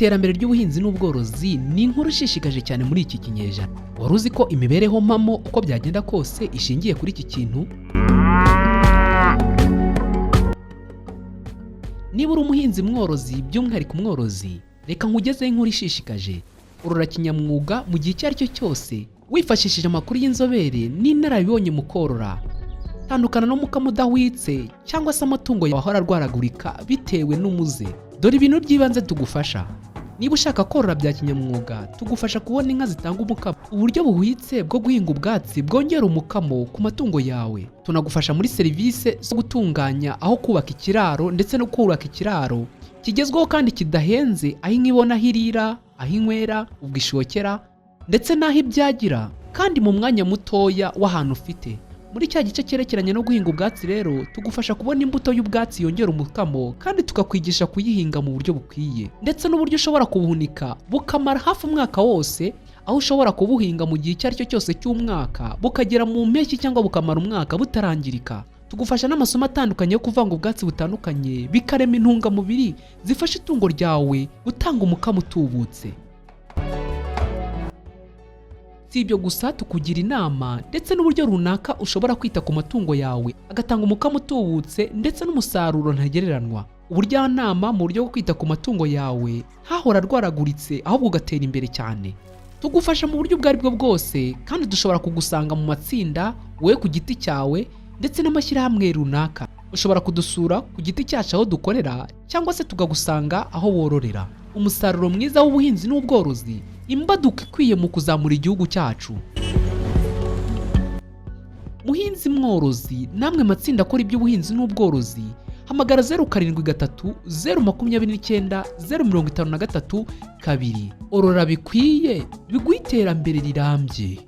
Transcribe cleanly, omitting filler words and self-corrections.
Iterambere ry'ubuhinzi n'ubworozi ni inkuru ishishikaje cyane muri iki kinyejana. Wari uzi ko imibereho mpamo uko byagenda kose ishingiye kuri iki kintu? Niba uri umuhinzi mworozi, by'umwihariko umworozi, reka nkugezeho inkuru ishishikaje. Urora kinyamwuga mu gihe icyo ari cyo cyose wifashishije amakuru y'inzobere n'inararibonye mu korora. Tandukana n'umukamo udahwitse cyangwa se amatungo yawe ahora arwaragurika bitewe n'umuze. Dore ibintu by'ibanze tugufasha. Niba ushaka korora bya kinyamwuga, tugufasha kubona inka zitanga umukamo, uburyo buhwitse bwo guhinga ubwatsi bwongera umukamo ku matungo yawe. Tunagufasha muri serivisi zo gutunganya aho kubaka ikiraro ndetse no kubaka ikiraro kigezweho kandi kidahenze, aho inka ibona aho irira, aho inywera, ubwo ishokera ndetse n'aho ibyagira, kandi mu mwanya mutoya w'ahantu ufite. Muri cya gice cyerekeranye no guhinga ubwatsi rero, tugufasha kubona imbuto y'ubwatsi yongera umukamo kandi tukakwigisha kuyihinga mu buryo bukwiye, ndetse n'uburyo ushobora kubuhunika bukamara hafi umwaka wose, aho ushobora kubuhinga mu gihe icyo ari cyo cyose cy'umwaka bukagera mu mpeshyi cyangwa bukamara umwaka butarangirika. Tugufasha n'amasomo atandukanye yo kuvanga ubwatsi butandukanye bikarema intungamubiri zifasha itungo ryawe gutanga umukamo utubutse. Si ibyo gusa, tukugira inama ndetse n'uburyo runaka ushobora kwita ku matungo yawe agatanga umukamo utubutse ndetse n'umusaruro ntagereranywa. Ubujyanama mu buryo bwo kwita ku matungo yawe ntahora arwaraguritse, ahubwo ugatera imbere cyane. Tugufasha mu buryo ubwo ari bwo bwose, kandi dushobora kugusanga mu matsinda, wowe ku giti cyawe ndetse n'amashyirahamwe runaka. Ushobora kudusura ku giti cyacu aho dukorera, cyangwa se tukagusanga aho wororera. Umusaruro mwiza w'ubuhinzi n'ubworozi, imbaduka ikwiye mu kuzamura igihugu cyacu. Muhinzi mworozi, namwe matsinda akora iby'ubuhinzi n'ubworozi, hamagara 073 029 053 2. Orora bikwiye, biguha iterambere rirambye.